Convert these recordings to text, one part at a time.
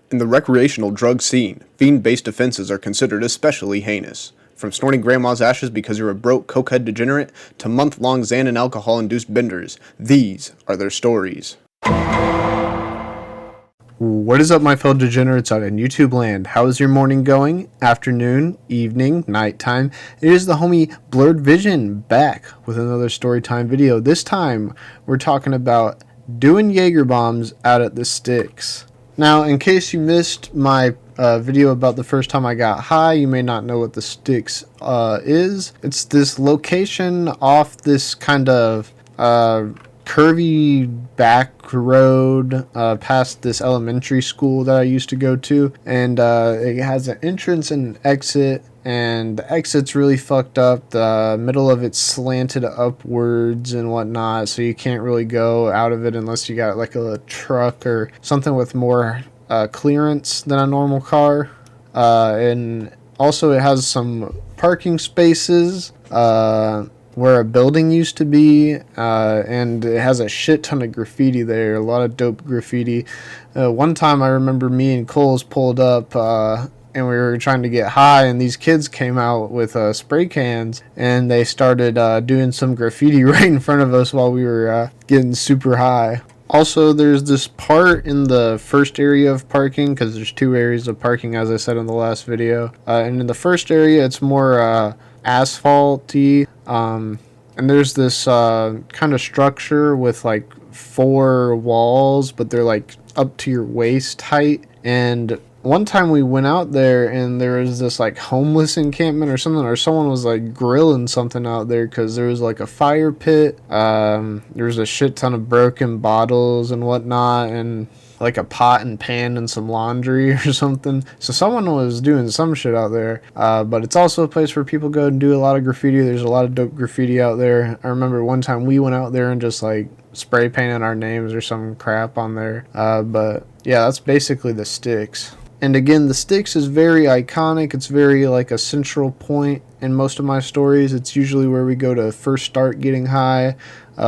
In the recreational drug scene, fiend-based offenses are considered especially heinous. From snorting grandma's ashes because you're a broke cokehead degenerate to month-long Xan and alcohol-induced benders, these are their stories. What is up, my fellow degenerates out in YouTube land? How is your morning going? Afternoon, evening, nighttime? It is the homie Blurred Vision back with another storytime video. This time, we're talking about doing Jager bombs out at the sticks. Now, in case you missed my video about the first time I got high, you may not know what the sticks is. It's this location off this kind of curvy back road past this elementary school that I used to go to, and it has an entrance and exit, and the exit's really fucked up. The middle of it's slanted upwards and whatnot, so you can't really go out of it unless you got like a truck or something with more clearance than a normal car. And also it has some parking spaces where a building used to be, and it has a shit ton of graffiti there, a lot of dope graffiti. One time I remember me and Coles pulled up and we were trying to get high, and these kids came out with spray cans, and they started doing some graffiti right in front of us while we were getting super high. Also, there's this part in the first area of parking, because there's two areas of parking, as I said in the last video. And in the first area, it's more asphalty, and there's this kind of structure with like 4 walls, but they're like up to your waist height. And one time we went out there and there was this like homeless encampment or something, or someone was like grilling something out there because there was like a fire pit. There was a shit ton of broken bottles and whatnot, and like a pot and pan and some laundry or something. So someone was doing some shit out there. But it's also a place where people go and do a lot of graffiti. There's a lot of dope graffiti out there. I remember one time we went out there and just like spray painted our names or some crap on there. But yeah, that's basically the sticks. And again, the sticks is very iconic. It's very like a central point in most of my stories. It's usually where we go to first start getting high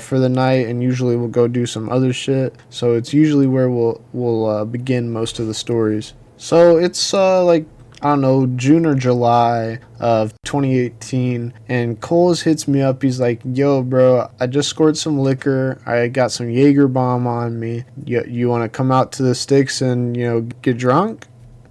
for the night, and usually we'll go do some other shit. So it's usually where we'll begin most of the stories. So it's like, I don't know, June or July of 2018, and Coles hits me up. He's like, yo, bro, I just scored some liquor. I got some Jager bomb on me. You want to come out to the sticks and, get drunk?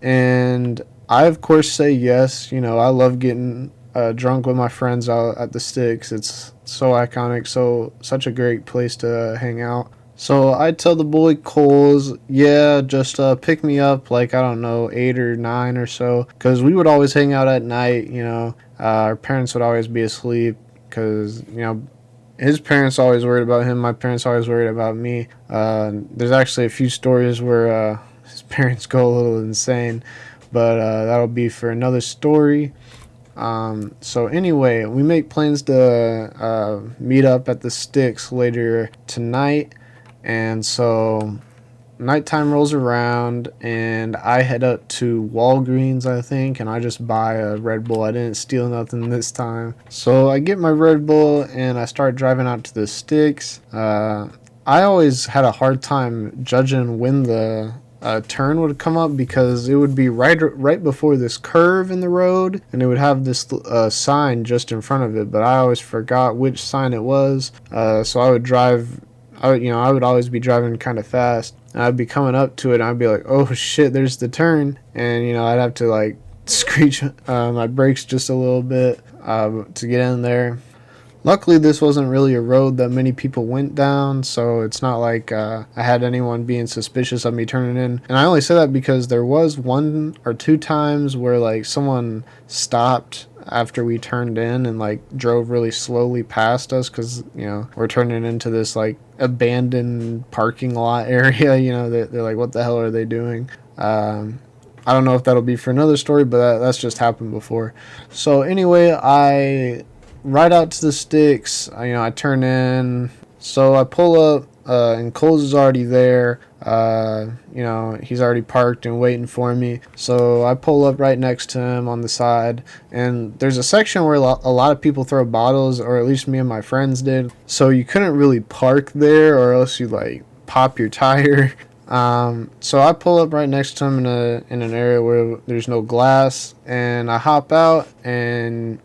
And I, of course, say yes. I love getting drunk with my friends out at the sticks. It's so iconic, such a great place to hang out. So I tell the boy Coles, yeah, just pick me up like, I don't know, 8 or 9 or so, because we would always hang out at night. Our parents would always be asleep because, his parents always worried about him, my parents always worried about me. There's actually a few stories where his parents go a little insane, but that'll be for another story. So anyway, we make plans to meet up at the sticks later tonight. And so nighttime rolls around, and I head up to Walgreens, I think, and I just buy a Red Bull. I didn't steal nothing this time. So I get my Red Bull, and I start driving out to the sticks. I always had a hard time judging when the turn would come up, because it would be right before this curve in the road, and it would have this sign just in front of it, but I always forgot which sign it was. So I would drive. I would always be driving kind of fast, and I'd be coming up to it, and I'd be like, oh shit, there's the turn. And I'd have to like screech my brakes just a little bit to get in there. Luckily, this wasn't really a road that many people went down, so it's not like I had anyone being suspicious of me turning in. And I only say that because there was 1 or 2 times where like someone stopped after we turned in and like drove really slowly past us, because we're turning into this like abandoned parking lot area. They're like, what the hell are they doing? I don't know if that'll be for another story, but that's just happened before. So anyway, I ride out to the sticks. I turn in, so I pull up, and Coles is already there. He's already parked and waiting for me. So I pull up right next to him on the side, and there's a section where a lot of people throw bottles, or at least me and my friends did. So you couldn't really park there, or else you like pop your tire. So I pull up right next to him in an area where there's no glass, and I hop out and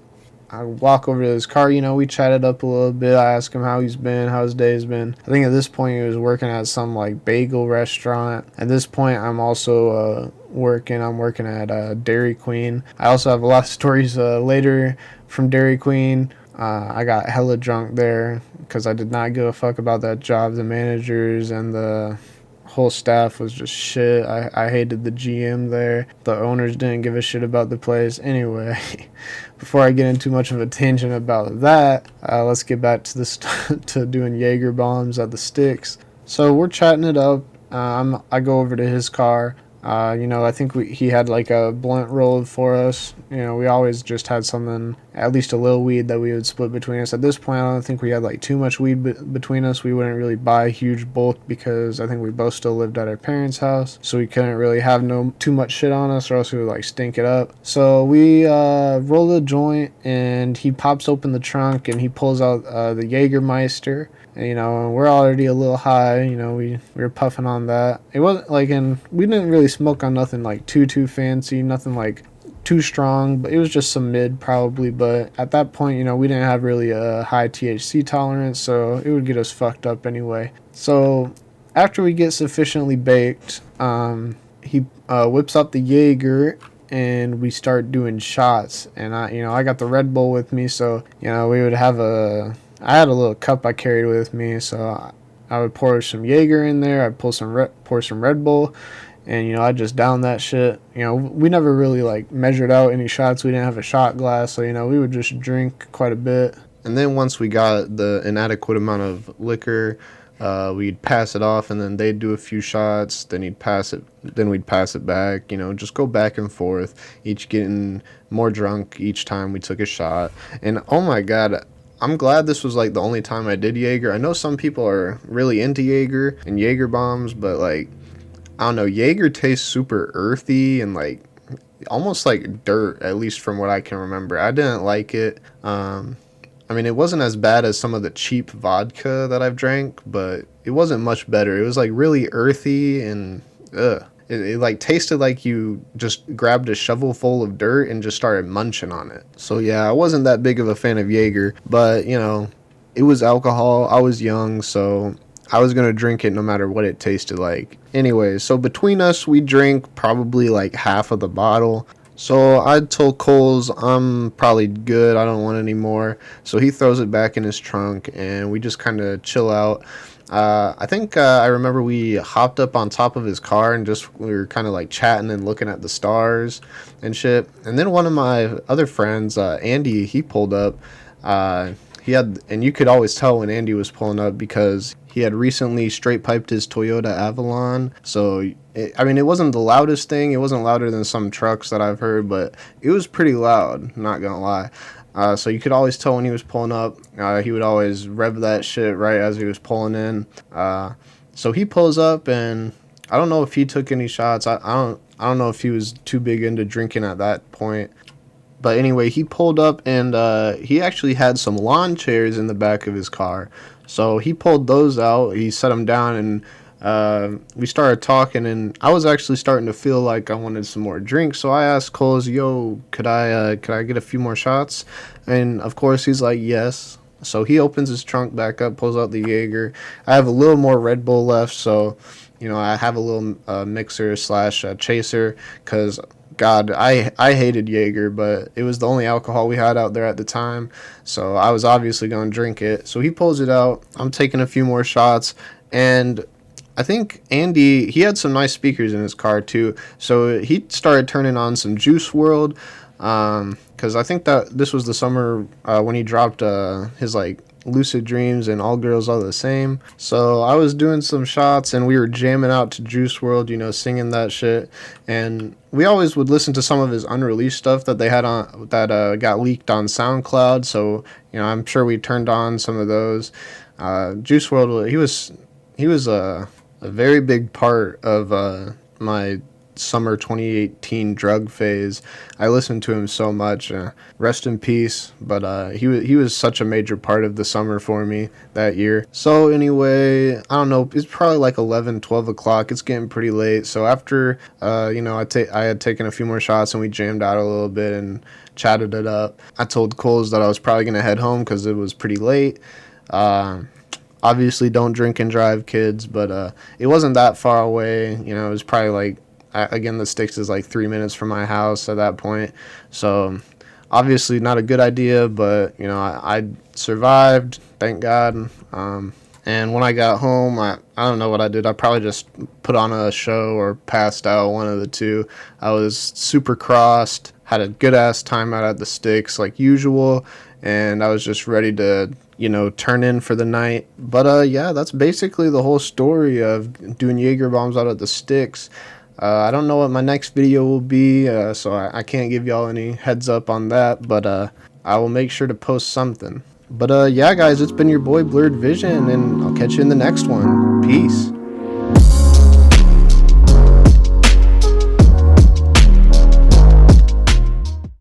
I walk over to his car. We chatted up a little bit. I asked him how he's been, how his day's been. I think at this point he was working at some like bagel restaurant. At this point, I'm also working. I'm working at Dairy Queen. I also have a lot of stories later from Dairy Queen. I got hella drunk there because I did not give a fuck about that job. The managers and the whole staff was just shit. I hated the GM there. The owners didn't give a shit about the place. Anyway, before I get into too much of a tangent about that, let's get back to to doing Jaeger bombs at the sticks. So we're chatting it up. I go over to his car. I think he had like a blunt rolled for us. We always just had something, at least a little weed that we would split between us. At this point, I don't think we had like too much weed between us. We wouldn't really buy huge bulk because I think we both still lived at our parents' house, so we couldn't really have too much shit on us, or else we would like stink it up. So we roll the joint, and he pops open the trunk and he pulls out the Jägermeister. And we're already a little high. We were puffing on that. It wasn't like, and we didn't really smoke on nothing like too fancy, nothing like too strong, but it was just some mid probably. But at that point, we didn't have really a high THC tolerance, so it would get us fucked up anyway. So after we get sufficiently baked, he whips up the Jaeger and we start doing shots. And I got the Red Bull with me, so we would have I had a little cup I carried with me, so I would pour some Jaeger in there. I'd pour some Red Bull, and I just down that shit. We never really like measured out any shots. We didn't have a shot glass, so we would just drink quite a bit. And then once we got the inadequate amount of liquor, we'd pass it off, and then they'd do a few shots. Then we'd pass it back. Just go back and forth, each getting more drunk each time we took a shot. And oh my god, I'm glad this was like the only time I did Jaeger. I know some people are really into Jaeger and Jaeger bombs, but like, I don't know, Jaeger tastes super earthy and like almost like dirt, at least from what I can remember. I didn't like it. It wasn't as bad as some of the cheap vodka that I've drank, but it wasn't much better. It was like really earthy and It like tasted like you just grabbed a shovel full of dirt and just started munching on it. So yeah, I wasn't that big of a fan of Jaeger, but it was alcohol. I was young, so I was gonna drink it no matter what it tasted like. Anyways, so between us, we drank probably like half of the bottle. So I told Coles I'm probably good. I don't want any more. So he throws it back in his trunk, and we just kind of chill out. I think I remember we hopped up on top of his car and we were kind of like chatting and looking at the stars and shit. And then one of my other friends, Andy, he pulled up. And you could always tell when Andy was pulling up because he had recently straight piped his Toyota Avalon. So it wasn't the loudest thing. It wasn't louder than some trucks that I've heard, but it was pretty loud, not gonna lie. So you could always tell when he was pulling up. He would always rev that shit right as he was pulling in. So he pulls up, and I don't know if he took any shots. I don't know if he was too big into drinking at that point. But anyway, he pulled up, and he actually had some lawn chairs in the back of his car. So he pulled those out. He set them down, and we started talking, and I was actually starting to feel like I wanted some more drinks. So I asked Coles, "Yo, could I get a few more shots?" And of course he's like, "Yes." So he opens his trunk back up, pulls out the Jaeger. I have a little more Red Bull left, so I have a little mixer slash chaser because God, I hated Jaeger, but it was the only alcohol we had out there at the time, so I was obviously going to drink it. So he pulls it out. I'm taking a few more shots, and I think Andy, he had some nice speakers in his car too, so he started turning on some Juice WRLD, because I think that this was the summer when he dropped his like Lucid Dreams and All Girls Are the Same. So I was doing some shots and we were jamming out to Juice WRLD, singing that shit. And we always would listen to some of his unreleased stuff that they had on that got leaked on SoundCloud. So I'm sure we turned on some of those. Juice WRLD, he was a very big part of my summer 2018 drug phase. I listened to him so much. Rest in peace. But he was such a major part of the summer for me that year. So anyway, I don't know. It's probably like 11, 12 o'clock. It's getting pretty late. So after I had taken a few more shots and we jammed out a little bit and chatted it up. I told Coles that I was probably gonna head home because it was pretty late. Obviously, don't drink and drive, kids, but it wasn't that far away. It was probably like, again, the Sticks is like 3 minutes from my house at that point. So obviously not a good idea, but I survived, thank God. And when I got home, I don't know what I did. I probably just put on a show or passed out, one of the two. I was super crossed, had a good ass time out at the Sticks like usual, and I was just ready to turn in for the night. But yeah, that's basically the whole story of doing Jaeger bombs out at the Sticks. I don't know what my next video will be, so I can't give y'all any heads up on that, but I will make sure to post something. But yeah, guys, it's been your boy Blurred Vision, and I'll catch you in the next one. Peace.